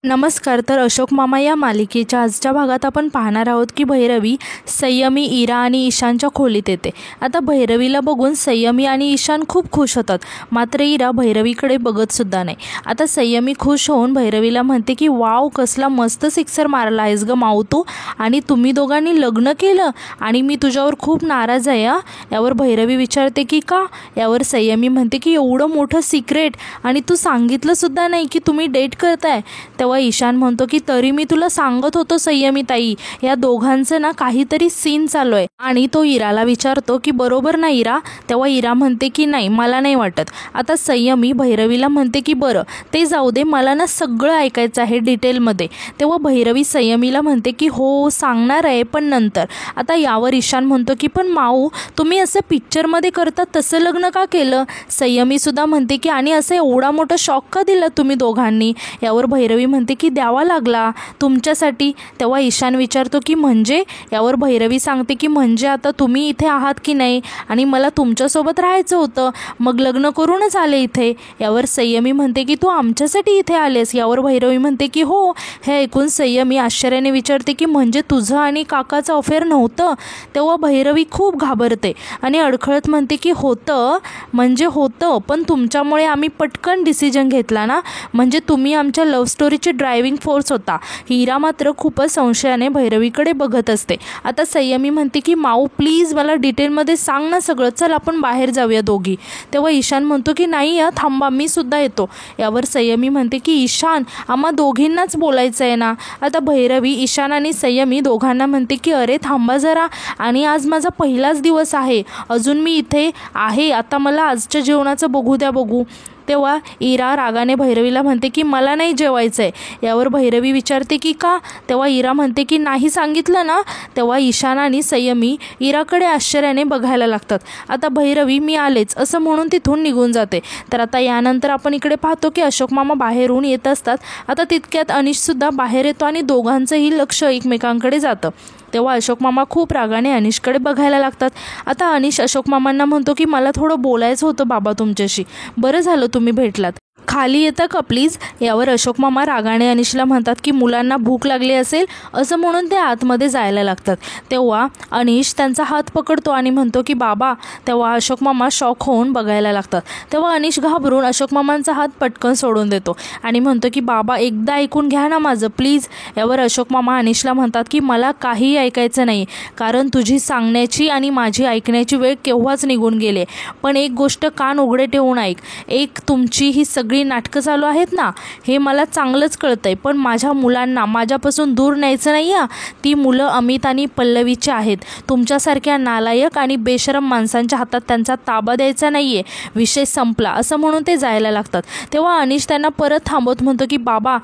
नमस्कार. तर अशोक मामा या मालिकेच्या आजच्या भागात आपण पाहणार आहोत की भैरवी संयमी, इरा आणि ईशानच्या खोलीत येते. आता भैरवीला बघून संयमी आणि ईशान खूप खुश होतात, मात्र इरा भैरवीकडे बघत सुद्धा नाही. आता संयमी खुश होऊन भैरवीला म्हणते की वाव, कसला मस्त सिक्सर मारला आहेस ग माऊ तू, आणि तुम्ही दोघांनी लग्न केलं आणि मी तुझ्यावर खूप नाराज आहे. यावर भैरवी विचारते की का. यावर संयमी म्हणते की एवढं मोठं सिक्रेट आणि तू सांगितलं सुद्धा नाही की तुम्ही डेट करताय. तेव्हा ईशान म्हणतो की तरी मी तुला सांगत होतो संयमी ताई, या दोघांचं ना काहीतरी सीन चालू आहे. आणि तो इराला विचारतो की बरोबर ना इरा. तेव्हा इरा म्हणते की नाही, मला नाही वाटत. आता संयमी भैरवीला म्हणते की बरं ते जाऊ दे, मला ना सगळं ऐकायचं आहे डिटेलमध्ये. तेव्हा भैरवी संयमीला म्हणते की हो सांगणार आहे, पण नंतर. आता यावर ईशान म्हणतो की पण माऊ, तुम्ही असं पिक्चरमध्ये करतात तसं लग्न का केलं. संयमी सुद्धा म्हणते की आणि असं एवढा मोठा शॉक का दिला तुम्ही दोघांनी. यावर भैरवी म्हणते की द्यावा लागला तुमच्यासाठी. तेव्हा ईशान विचारतो की म्हणजे. यावर भैरवी सांगते की म्हणजे आता तुम्ही इथे आहात की नाही आणि मला तुमच्यासोबत राहायचं होतं, मग लग्न करूनच आले इथे. यावर संयमी म्हणते की तू आमच्यासाठी इथे आलेस. यावर भैरवी म्हणते की हो. हे ऐकून संयमी आश्चर्याने विचारते की म्हणजे तुझं आणि काकाचं अफेअर नव्हतं. तेव्हा भैरवी खूप घाबरते आणि अडखळत म्हणते की होतं म्हणजे होतं, पण तुमच्यामुळे आम्ही पटकन डिसिजन घेतला ना, म्हणजे तुम्ही आमच्या लव्ह स्टोरीची ड्रायव्हिंग फोर्स होता. हिरा मात्र खूपच संशयाने भैरवीकडे बघत असते. आता संयमी म्हणते की माऊ प्लीज मला डिटेलमध्ये सांग ना सगळं, चल आपण बाहेर जाऊया दोघी. तेव्हा ईशान म्हणतो की नाही थांबा, मी सुद्धा येतो. यावर संयमी म्हणते की ईशान, आम्हा दोघींनाच बोलायचं आहे ना. आता भैरवी ईशान आणि संयमी दोघांना म्हणते की अरे थांबा जरा, आणि आज माझा पहिलाच दिवस आहे, अजून मी इथे आहे, आता मला आजच्या जेवणाचं बघू द्या बघू. तेव्हा इरा रागाने भैरवीला म्हणते की मला नाही जेवायचं आहे. यावर भैरवी विचारते की का. तेव्हा इरा म्हणते की नाही सांगितलं ना. तेव्हा ईशान आणि संयमी इराकडे आश्चर्याने बघायला लागतात. आता भैरवी मी आलेच असं म्हणून तिथून निघून जाते. तर आता यानंतर आपण इकडे पाहतो की अशोक मामा बाहेरून येत असतात. आता तितक्यात अनिशसुद्धा बाहेर येतो आणि दोघांचंही लक्ष एकमेकांकडे जातं. तेव्हा अशोक मामा खूप रागाने अनिशकडे बघायला लागतात. आता अनिश अशोक मामांना म्हणतो की मला थोडं बोलायचं होतं बाबा तुमच्याशी, बरं झालं तुम्ही भेटलात, खाली येता का प्लीज. यावर अशोक मामा रागाने अनिशला म्हणतात की मुलांना भूक लागली असेल असं म्हणून ते आतमध्ये जायला लागतात. तेव्हा अनिश त्यांचा हात पकडतो आणि म्हणतो की बाबा. तेव्हा अशोक मामा शॉक होऊन बघायला लागतात. तेव्हा अनिश घाबरून अशोक मामांचा हात पटकन सोडून देतो आणि म्हणतो की बाबा एकदा ऐकून घ्या ना माझं प्लीज. यावर अशोक मामा अनिशला म्हणतात की मला काहीही ऐकायचं नाही, कारण तुझी सांगण्याची आणि माझी ऐकण्याची वेळ केव्हाच निघून गेली. पण एक गोष्ट कान उघडे ठेवून ऐक. एक तुमची ही सगळी नाटकं चालू आहेत ना, हे मला चांगलंच कळतंय, पण माझ्या मुलांना माझ्यापासून दूर न्यायचं नाही. ती मुलं अमित आणि पल्लवीची आहेत. तुमच्यासारख्या नालायक आणि बेशरम माणसांच्या हातात त्यांचा ताबा द्यायचा नाहीये, विषय संपला असं म्हणून ते जायला लागतात. तेव्हा अनिश त्यांना परत थांबवत म्हणतो की बाबा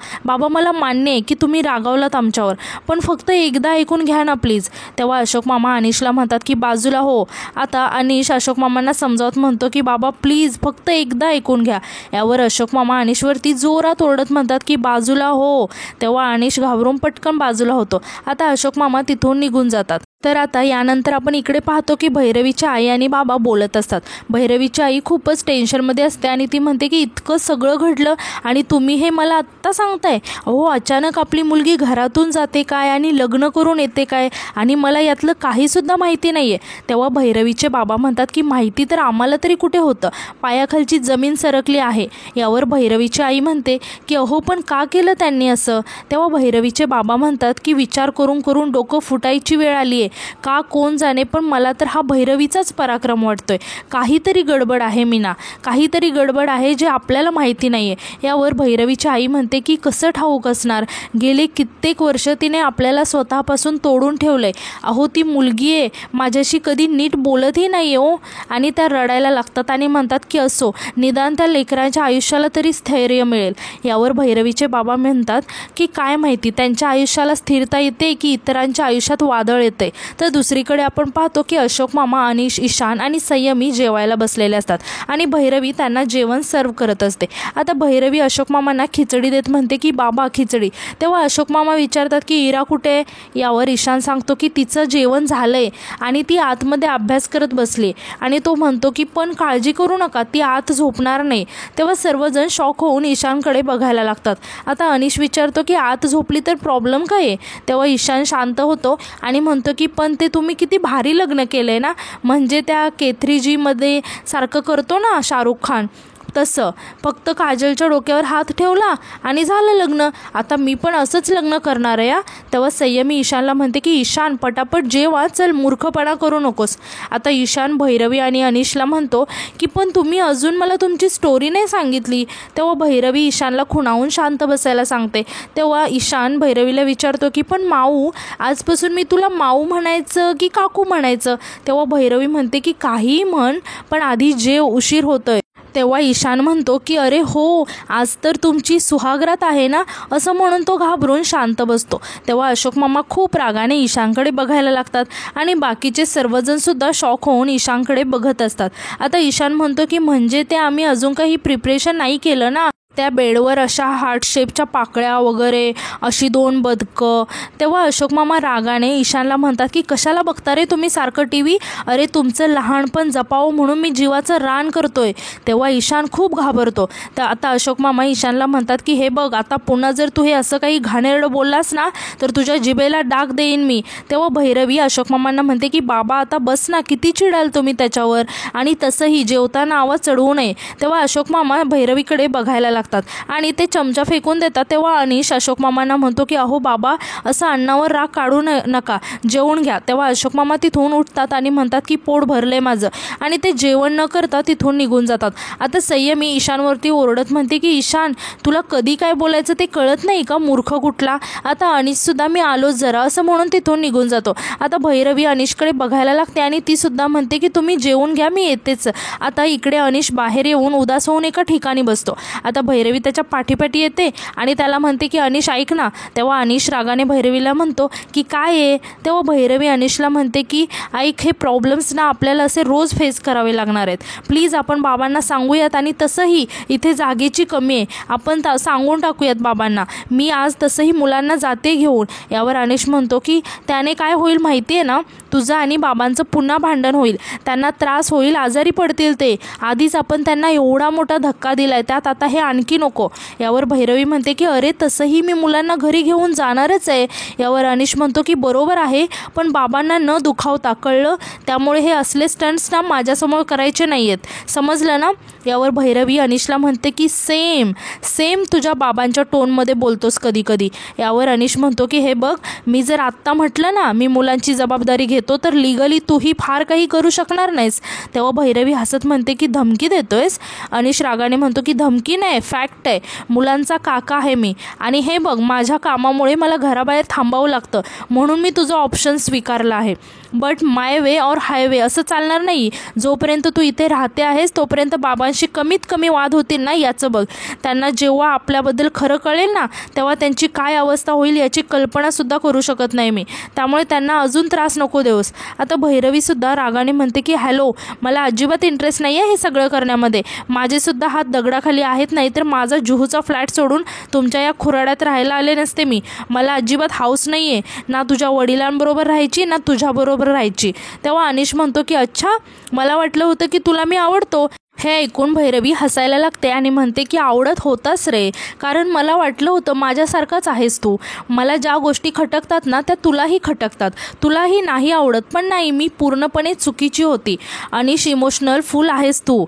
मला मान्य आहे की तुम्ही रागावलात आमच्यावर, पण फक्त एकदा ऐकून घ्या ना प्लीज. तेव्हा अशोक मामा अनिशला म्हणतात की बाजूला हो. आता अनिश अशोक मामांना समजावत म्हणतो की बाबा प्लीज फक्त एकदा ऐकून घ्या. यावर अशोक मामा अनिशवरती जोरात ओरडत म्हणतात की बाजूला हो. तेव्हा अनिश घाबरून पटकन बाजूला होतो. आता अशोक मामा तिथून निघून जातात. तर आता यानंतर आपण इकडे पाहतो की भैरवीच्या आई आणि बाबा बोलत असतात. भैरवीची आई खूपच टेन्शनमध्ये असते आणि ती म्हणते की इतकं सगळं घडलं आणि तुम्ही हे मला आत्ता सांगताय. अहो अचानक आपली मुलगी घरातून जाते काय आणि लग्न करून येते काय, आणि मला यातलं काहीसुद्धा माहिती नाही आहे. तेव्हा भैरवीचे बाबा म्हणतात की माहिती तर आम्हाला तरी कुठे होतं, पायाखालची जमीन सरकली आहे. यावर भैरवीची आई म्हणते की अहो पण का केलं त्यांनी असं. तेव्हा भैरवीचे बाबा म्हणतात की विचार करून करून डोकं फुटायची वेळ आली आहे. का कोण जाणे, पण मला तर हा भैरवीचाच पराक्रम वाटतोय. काहीतरी गडबड आहे मीना, काहीतरी गडबड आहे जे आपल्याला माहिती नाही आहे. यावर भैरवीची आई म्हणते की कसं ठाऊक असणार, गेले कित्येक वर्ष तिने आपल्याला स्वतःपासून तोडून ठेवलंय. अहो ती मुलगी आहे, माझ्याशी कधी नीट बोलतही नाही हो. आणि त्या रडायला लागतात आणि म्हणतात की असो, निदान त्या लेकरांच्या आयुष्याला तरी स्थैर्य मिळेल. यावर भैरवीचे बाबा म्हणतात की काय माहिती त्यांच्या आयुष्याला स्थिरता येते की इतरांच्या आयुष्यात वादळ येते. तर दुसरीकडे आपण पाहतो की अशोक मामा, अनिश, ईशान आणि संयमी जेवायला बसलेले असतात आणि भैरवी त्यांना जेवण सर्व करत असते. आता भैरवी अशोक मामांना खिचडी देत म्हणते की बाबा खिचडी. तेव्हा अशोक मामा विचारतात की इरा कुठे. यावर ईशान सांगतो की तिचं जेवण झालंय आणि ती आतमध्ये अभ्यास करत बसली आणि तो म्हणतो की पण काळजी करू नका, ती आत झोपणार नाही. तेव्हा सर्वजण शॉक होऊन ईशानकडे बघायला लागतात. आता अनिश विचारतो की आत झोपली तर प्रॉब्लेम काय आहे. तेव्हा ईशान शांत होतो आणि म्हणतो की पण ते तुम्ही किती भारी लग्न केलंय ना, म्हणजे त्या K3Gमध्ये सारखं करतो ना शाहरुख खान तसं, फक्त काजलच्या डोक्यावर हात ठेवला आणि झालं लग्न. आता मी पण असंच लग्न करणार आहे. तेव्हा संयमी ईशानला म्हणते की ईशान पटापट जेवा, चल मूर्खपणा करू नकोस. आता ईशान भैरवी आणि अनिशला म्हणतो की पण तुम्ही अजून मला तुमची स्टोरी नाही सांगितली. तेव्हा भैरवी ईशानला खुणावून शांत बसायला सांगते. तेव्हा ईशान भैरवीला विचारतो की पण माऊ, आजपासून मी तुला माऊ म्हणायचं की काकू म्हणायचं. तेव्हा भैरवी म्हणते की काहीही म्हण, पण आधी जेव, उशीर होतोय. तेव्हा ईशान म्हणतो की अरे हो, आज तर तुमची सुहागरात आहे ना, असं म्हणून तो घाबरून शांत बसतो. तेव्हा अशोक मामा खूप रागाने ईशानकडे बघायला लागतात आणि बाकीचे सर्वजण सुद्धा शॉक होऊन ईशानकडे बघत असतात. आता ईशान म्हणतो की म्हणजे ते आम्ही अजून काही प्रिपरेशन नाही केलं ना, त्या बेडवर अशा हार्ट शेपच्या पाकळ्या वगैरे, अशी 2 बदकं. तेव्हा अशोक मामा रागाने ईशानला म्हणतात की कशाला बघता रे तुम्ही सारखं TV. अरे तुमचं लहानपण जपावं म्हणून मी जीवाचं रान करतोय. तेव्हा ईशान खूप घाबरतो. तर आता अशोक मामा ईशानला म्हणतात की हे बघ, आता पुन्हा जर तू हे असं काही घाणेरडं बोललास ना तर तुझ्या जिभेला डाग देईन मी. तेव्हा भैरवी अशोक मामांना म्हणते की बाबा आता बस ना, किती चिडाल तुम्ही त्याच्यावर, आणि तसंही जेवताना आवाज चढवू नये. तेव्हा अशोक मामा भैरवीकडे बघायला लागतात आणि ते चमचा फेकून देतात. तेव्हा अनिश अशोक मामांना म्हणतो की अहो बाबा, असं अन्नावर राग काढू नका, जेवून घ्या. तेव्हा अशोक मामा तिथून उठतात आणि म्हणतात की पोट भरले माझं, आणि ते जेवण न करता तिथून निघून जातात. आता संयमी ईशानवरती ओरडत म्हणते की ईशान, तुला कधी काय बोलायचं ते कळत नाही का, मूर्ख कुठला. आता अनिशसुद्धा मी आलोच जरा, असं म्हणून तिथून निघून जातो. आता भैरवी अनिशकडे बघायला लागते आणि ती सुद्धा म्हणते की तुम्ही जेवून घ्या, मी येतेच. आता इकडे अनिश बाहेर येऊन उदास होऊन एका ठिकाणी बसतो. आता भैरवी त्याच्या पाठीपाठी येते आणि त्याला म्हणते की अनिश ऐक ना. तेव्हा अनिश रागाने भैरवीला म्हणतो की काय आहे. तेव्हा भैरवी अनिशला म्हणते की ऐक, हे प्रॉब्लेम्स ना आपल्याला असे रोज फेस करावे लागणार आहेत. प्लीज आपण बाबांना सांगूयात, आणि तसंही इथे जागेची कमी आहे, आपण सांगून टाकूयात बाबांना. मी आज तसंही मुलांना जाते घेऊन. यावर अनिश म्हणतो की त्याने काय होईल माहिती आहे ना, तुझं आणि बाबांचं पुन्हा भांडण होईल, त्यांना त्रास होईल, आजारी पडतील ते. आधीच आपण त्यांना एवढा मोठा धक्का दिलाय, त्यात आता हे आणखी नको. यावर भैरवी म्हणते की अरे तसंही मी मुलांना घरी घेऊन जाणारच आहे. यावर अनिश म्हणतो की बरोबर आहे, पण बाबांना न दुखावता, कळलं. त्यामुळे हे असले स्टंट्स ना माझ्यासमोर करायचे नाही आहेत, समजलं ना. यावर भैरवी अनिशला म्हणते की सेम तुझ्या बाबांच्या टोनमध्ये बोलतोस कधी कधी. यावर अनिश म्हणतो की हे बघ, मी जर आत्ता म्हटलं ना मी मुलांची जबाबदारी घेतो, तर लिगली तूही फार काही करू शकणार नाहीस. तेव्हा भैरवी हसत म्हणते की धमकी देतोयस. अनिश रागाने म्हणतो की धमकी नाही, फॅक्ट आहे. मुलांचा काका आहे मी, आणि हे बघ, माझ्या कामामुळे मला घराबाहेर थांबावं लागतं, म्हणून मी तुझा ऑप्शन स्वीकारला आहे. बट माय वे और हायवे असं चालणार नाही. जोपर्यंत तू इथे राहते आहेस तोपर्यंत बाबांशी कमीत कमी वाद होतील ना, याचं बघ. त्यांना जेव्हा आपल्याबद्दल खरं कळेल ना, तेव्हा त्यांची काय अवस्था होईल याची कल्पनासुद्धा करू शकत नाही मी. त्यामुळे त्यांना अजून त्रास नको देऊस. आता भैरवीसुद्धा रागाने म्हणते की हॅलो, मला अजिबात इंटरेस्ट नाही आहे हे सगळं करण्यामध्ये. माझेसुद्धा हात दगडाखाली आहेत, नाही तर माझा जुहूचा फ्लॅट सोडून तुमच्या या खुराड्यात राहायला आले नसते मी. मला अजिबात हाऊस नाही आहे ना तुझ्या वडिलांबरोबर राहायची ना तुझ्याबरोबर राहायची. तेव्हा अनिश म्हणतो की अच्छा, मला वाटलं होतं की तुला मी आवडतो. हे ऐकून भैरवी हसायला लागते आणि म्हणते की आवडत होतास रे, कारण मला वाटलं होतं माझ्यासारखाच आहेस तू. मला ज्या गोष्टी खटकतात ना त्या तुलाही खटकतात, तुलाही नाही आवडत. पण नाही, मी पूर्णपणे चुकीची होती. अनिश, इमोशनल फुल आहेस तू.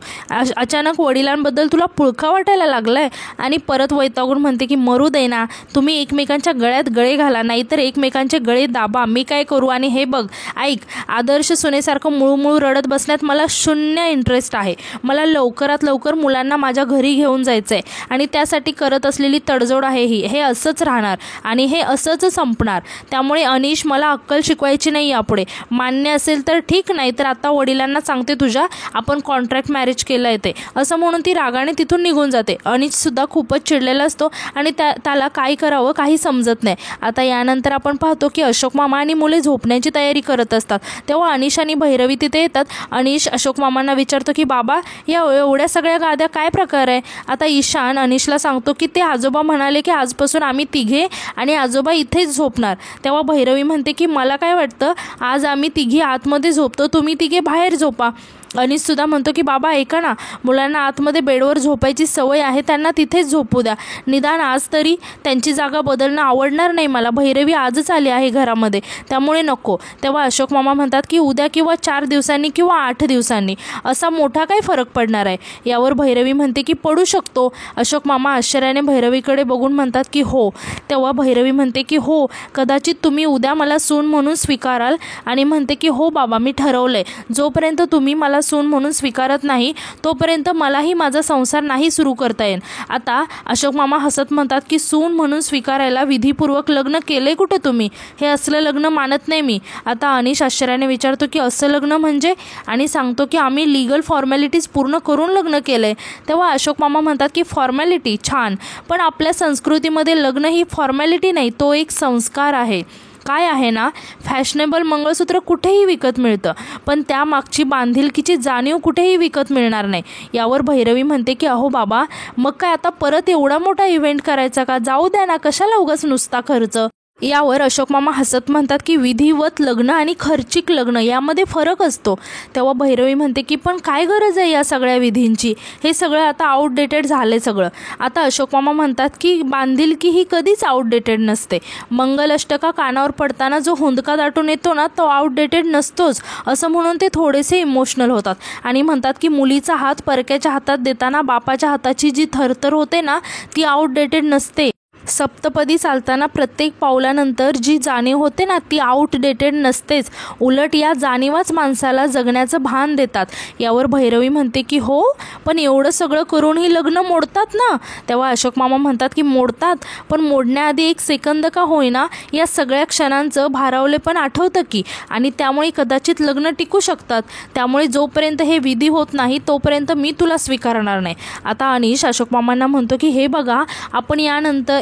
अचानक वडिलांबद्दल तुला पुळका वाटायला लागलाय. आणि परत वैतागून म्हणते की मरू दे ना, तुम्ही एकमेकांच्या गळ्यात गळे घाला, नाहीतर एकमेकांचे गळे दाबा, मी काय करू. आणि हे बघ ऐक, आदर्श सुनेसारखं मुळूमुळू रडत बसण्यात मला 0 इंटरेस्ट आहे. मला लवकरात लवकर मुलांना माझ्या घरी घेऊन जायचं आहे आणि त्यासाठी करत असलेली तडजोड आहे हे असंच राहणार आणि हे असंच संपणार. त्यामुळे अनिश मला अक्कल शिकवायची नाही यापुढे. मान्य असेल तर ठीक, नाही तर आता वडिलांना सांगते तुझ्या, आपण कॉन्ट्रॅक्ट मॅरेज केलं आहे ते, असं म्हणून ती रागाने तिथून निघून जाते. अनिशसुद्धा खूपच चिडलेला असतो आणि त्याला काय करावं काही समजत नाही. आता यानंतर आपण पाहतो की अशोक मामा आणि मुले झोपण्याची तयारी करत असतात. तेव्हा अनिश आणि भैरवी तिथे येतात. अनिश अशोक मामांना विचारतो की बाबा, या एवढ्या सगळ्या गाद्या काय प्रकार आहे? आता ईशान अनिशला सांगतो की ते आजोबा म्हणाले की आजपासून आम्ही तिघे आणि आजोबा इथेच झोपणार. तेव्हा भैरवी म्हणते की मला काय वाटतं, आज आम्ही तिघी आतमध्ये झोपतो, तुम्ही तिघे बाहेर झोपा. अनिशसुद्धा म्हणतो की बाबा ऐका ना, मुलांना आतमध्ये बेडवर झोपायची सवय आहे, त्यांना तिथेच झोपू द्या. निदान आज तरी त्यांची जागा बदलणं आवडणार नाही मला. भैरवी आजच आली आहे घरामध्ये, त्यामुळे नको. तेव्हा अशोक मामा म्हणतात की उद्या किंवा 4 दिवसांनी किंवा 8 दिवसांनी, असा मोठा काही फरक पडणार आहे? यावर भैरवी म्हणते की पडू शकतो. अशोक मामा आश्चर्याने भैरवीकडे बघून म्हणतात की हो. तेव्हा भैरवी म्हणते की हो, कदाचित तुम्ही उद्या मला सून म्हणून स्वीकाराल. आणि म्हणते की हो बाबा, मी ठरवलंय, जोपर्यंत तुम्ही मला सून म्हणून स्वीकारत नाही तोपर्यंत मलाही माझा संसार नाही सुरू करता येईल. आता अशोक मामा हसत म्हणतात की सून म्हणून स्वीकारायला विधीपूर्वक लग्न केले कुठे तुम्ही? हे असलं लग्न मानत नाही मी. आता अनिश आश्चर्याने विचारतो की असं लग्न म्हणजे? आणि सांगतो की आम्ही लीगल फॉर्मॅलिटीज पूर्ण करून लग्न केलंय. तेव्हा अशोक मामा म्हणतात की फॉर्मॅलिटी छान, पण आपल्या संस्कृतीमध्ये लग्न ही फॉर्मॅलिटी नाही, तो एक संस्कार आहे. काय आहे ना, फॅशनेबल मंगळसूत्र कुठेही विकत मिळतं, पण त्यामागची बांधिलकीची जाणीव कुठेही विकत मिळणार नाही. यावर भैरवी म्हणते की अहो बाबा, मग काय आता परत एवढा मोठा इव्हेंट करायचा का? जाऊ द्या ना, कशाला उगाच नुसता खर्च. यावर अशोक मामा हसत म्हणतात की विधिवत लग्न आणि खर्चिक लग्न यामध्ये फरक असतो. तेव्हा भैरवी म्हणते की पण काय गरज आहे या सगळ्या विधींची? हे सगळं आता आउटडेटेड झालंय सगळं. आता अशोक मामा म्हणतात की बांधिलकी ही कधीच आउटडेटेड नसते. मंगलअष्टका कानावर पडताना जो हुंदका दाटून येतो ना, तो आउटडेटेड नसतोच, असं म्हणून ते थोडेसे इमोशनल होतात आणि म्हणतात की मुलीचा हात परक्याच्या हातात देताना बापाच्या हाताची जी थरथर होते ना, ती आउटडेटेड नसते. सप्तपदी चालताना प्रत्येक पावलानंतर जी जाणीव होते ना, ती आउटडेटेड नसतेच. उलट या जाणीवाच माणसाला जगण्याचं भान देतात. यावर भैरवी म्हणते की हो, पण एवढं सगळं करूनही लग्न मोडतात ना? तेव्हा अशोक मामा म्हणतात की मोडतात, पण मोडण्याआधी एक सेकंद का होईना या सगळ्या क्षणांचं भारावलेपण आठवतं की, आणि त्यामुळे कदाचित लग्न टिकू शकतात. त्यामुळे जोपर्यंत हे विधी होत नाही तोपर्यंत मी तुला स्वीकारणार नाही. आता अनिश अशोक मामांना म्हणतो की हे बघा, आपण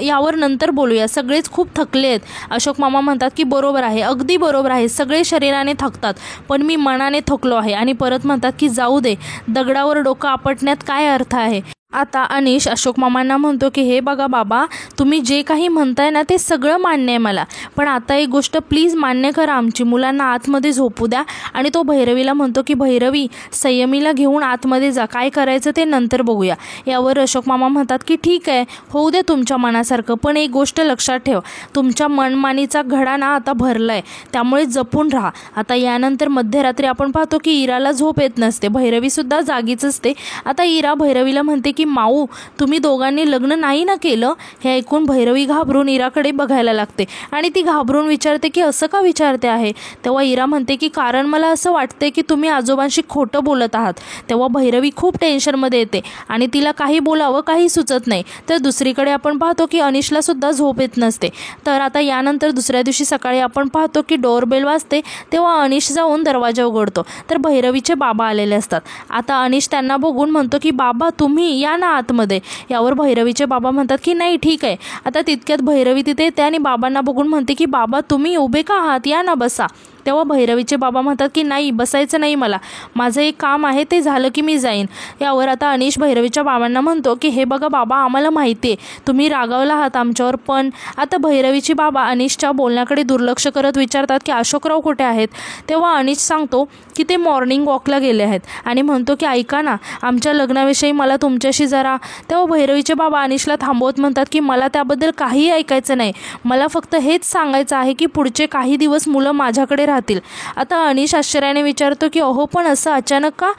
यावर नंतर बोलूया, सगळेच खूप थकले आहेत. अशोक मामा म्हणतात की बरोबर आहे, अगदी बरोबर आहे, सगळे शरीराने थकतात, पण मी मनाने थकलो आहे. आणि परत म्हणतात की जाऊ दे, दगडावर डोकं आपटण्यात काय अर्थ आहे. आता अनिश अशोक मामांना म्हणतो की हे बघा बाबा, तुम्ही जे काही म्हणताय ना ते सगळं मान्य आहे मला, पण आता एक गोष्ट प्लीज मान्य करा, आमची मुलांना आतमध्ये झोपू द्या. आणि तो भैरवीला म्हणतो की भैरवी, संयमीला घेऊन आतमध्ये जा, काय करायचं ते नंतर बघूया. यावर अशोक मामा म्हणतात की ठीक आहे, होऊ दे तुमच्या मनासारखं, पण एक गोष्ट लक्षात ठेव, तुमच्या मनमानीचा घडा ना आता भरलाय, त्यामुळे जपून राहा. आता यानंतर मध्यरात्री आपण पाहतो की इराला झोप येत नसते, भैरवीसुद्धा जागीच असते. आता इरा भैरवीला म्हणते की माऊ, तुम्ही दोघांनी लग्न नाही ना केलं? हे ऐकून भैरवी घाबरून इराकडे बघायला लागते आणि ती घाबरून विचारते की असं का विचारते आहे? तेव्हा इरा म्हणते की कारण मला असं वाटते की तुम्ही आजोबांशी खोटं बोलत आहात. तेव्हा भैरवी खूप टेन्शनमध्ये येते आणि तिला काही बोलावं काही सुचत नाही. तर दुसरीकडे आपण पाहतो की अनिशला सुद्धा झोप येत नसते. तर आता यानंतर दुसऱ्या दिवशी सकाळी आपण पाहतो की डोरबेल वाजते. तेव्हा अनिश जाऊन दरवाजा उघडतो तर भैरवीचे बाबा आलेले असतात. आता अनिश त्यांना बघून म्हणतो की बाबा, तुम्ही या ना आतमध्ये. यावर भैरवीचे बाबा म्हणतात की नाही ठीक आहे. आता तितक्यात भैरवी तिथे येते आणि बाबांना बघून म्हणते की बाबा, तुम्ही उभे का आहात, या ना बसा. तेव्हा भैरवीचे बाबा म्हणतात की नाही, बसायचं नाही मला, माझं एक काम आहे, ते झालं की मी जाईन. यावर आता अनिश भैरवीच्या बाबांना म्हणतो की हे बघा बाबा, आम्हाला माहिती आहे तुम्ही रागावला आहात आमच्यावर, पण आता भैरवीची बाबा अनिशच्या बोलण्याकडे दुर्लक्ष करत विचारतात की अशोकराव कुठे आहेत? तेव्हा अनिश सांगतो की ते मॉर्निंग वॉकला गेले आहेत आणि म्हणतो की ऐका ना, आमच्या लग्नाविषयी मला तुमच्याशी जरा. तेव्हा भैरवीचे बाबा अनिशला थांबवत म्हणतात की मला त्याबद्दल काहीही ऐकायचं नाही, मला फक्त हेच सांगायचं आहे की पुढचे काही दिवस मुलं माझ्याकडे राहतील. आता अनिश आश्चर्याने विचारतो की अहो, पण असं अचानक का?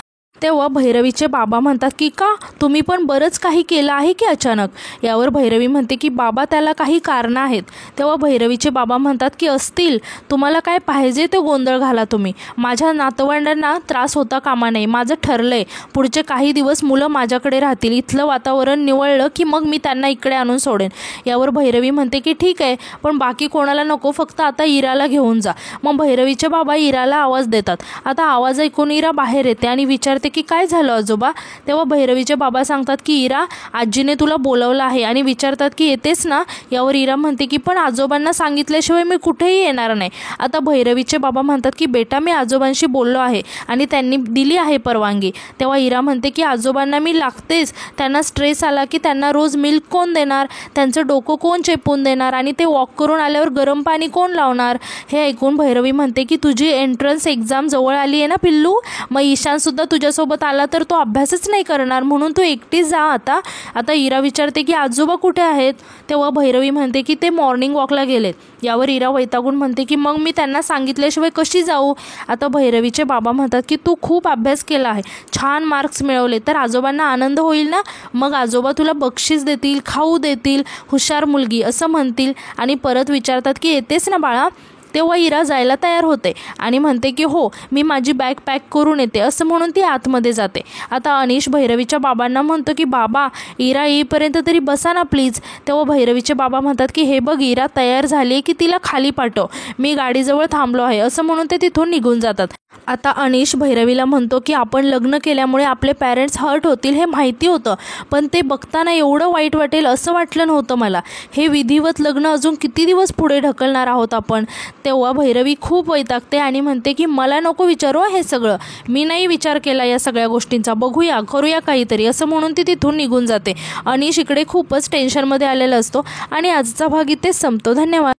तेव्हा भैरवीचे बाबा म्हणतात की का तुम्ही पण बरंच काही केलं आहे की अचानक. यावर भैरवी म्हणते की बाबा त्याला काही कारणं आहेत. तेव्हा भैरवीचे बाबा म्हणतात की असतील, तुम्हाला काय पाहिजे ते गोंधळ घाला तुम्ही. माझ्या नातवंडांना त्रास होता कामा नये. माझं ठरलंय पुढचे काही दिवस मुलं माझ्याकडे राहतील. इथलं वातावरण निवळलं की मग मी त्यांना इकडे आणून सोडेन. यावर भैरवी म्हणते की ठीक आहे, पण बाकी कोणाला नको, फक्त आता इराला घेऊन जा. मग भैरवीचे बाबा इराला आवाज देतात. आता आवाज ऐकून इरा बाहेर येते आणि विचारते की काय झालं आजोबा. तेव्हा भैरवीचे बाबा सांगतात की इरा, आजीने तुला बोलवलं आहे आणि विचारतात की येतेस ना. यावर इरा म्हणते की पण आजोबांना सांगितल्याशिवाय मी कुठेही येणार नाही. आता भैरवीचे बाबा म्हणतात की बेटा, मी आजोबांशी बोललो आहे आणि त्यांनी दिली आहे परवानगी. तेव्हा इरा म्हणते की आजोबांना मी लागतेच. त्यांना स्ट्रेस आला की त्यांना रोज मिल्क कोण देणार, त्यांचं डोकं कोण चेपून देणार आणि ते वॉक करून आल्यावर गरम पाणी कोण लावणार. हे ऐकून भैरवी म्हणते की तुझी एंट्रन्स एक्झाम जवळ आली आहे ना पिल्लू, मग ईशानसुद्धा तुझ्यासोबत आला तर तो अभ्यासच नाही करणार, म्हणून तू एकटीच जा. आता इरा विचारते की आजोबा कुठे आहेत. तेव्हा भैरवी म्हणते की ते मॉर्निंग वॉकला गेलेत. यावर इरा वैतागून म्हणते की मग मी त्यांना सांगितल्याशिवाय कशी जाऊ. आता भैरवीचे बाबा म्हणतात की तू खूप अभ्यास केला आहे, छान मार्क्स मिळवले तर आजोबांना आनंद होईल ना. मग आजोबा तुला बक्षीस देतील, खाऊ देतील, हुशार मुलगी असं म्हणतील आणि परत विचारतात की येतेस ना बाळा. तेव्हा इरा जायला तयार होते आणि म्हणते की हो, मी माझी बॅग पॅक करून येते असं म्हणून ती आतमध्ये जाते. आता अनिश भैरवीच्या बाबांना म्हणतो की बाबा, इरा येईपर्यंत तरी बसा ना प्लीज. तेव्हा भैरवीचे बाबा म्हणतात की हे बघ, इरा तयार झाली आहे की तिला खाली पाठव, मी गाडीजवळ थांबलो आहे असं म्हणून ते तिथून निघून जातात. आता अनिश भैरवीला म्हणतो की आपण लग्न केल्यामुळे आपले पॅरेंट्स हर्ट होतील हे माहिती होतं, पण ते बघताना एवढं वाईट वाटेल असं वाटलं नव्हतं मला. हे विधिवत लग्न अजून किती दिवस पुढे ढकलणार आहोत आपण. तेव्हा भैरवी खूप वैतागते आणि म्हणते की मला नको विचारू हे सगळं, मी नाही विचार केला या सगळ्या गोष्टींचा, बघूया करूया काहीतरी असं म्हणून ती तिथून निघून जाते. अनिश इकडे खूपच टेन्शनमध्ये आलेला असतो आणि आजचा भाग इथेच संपतो. धन्यवाद.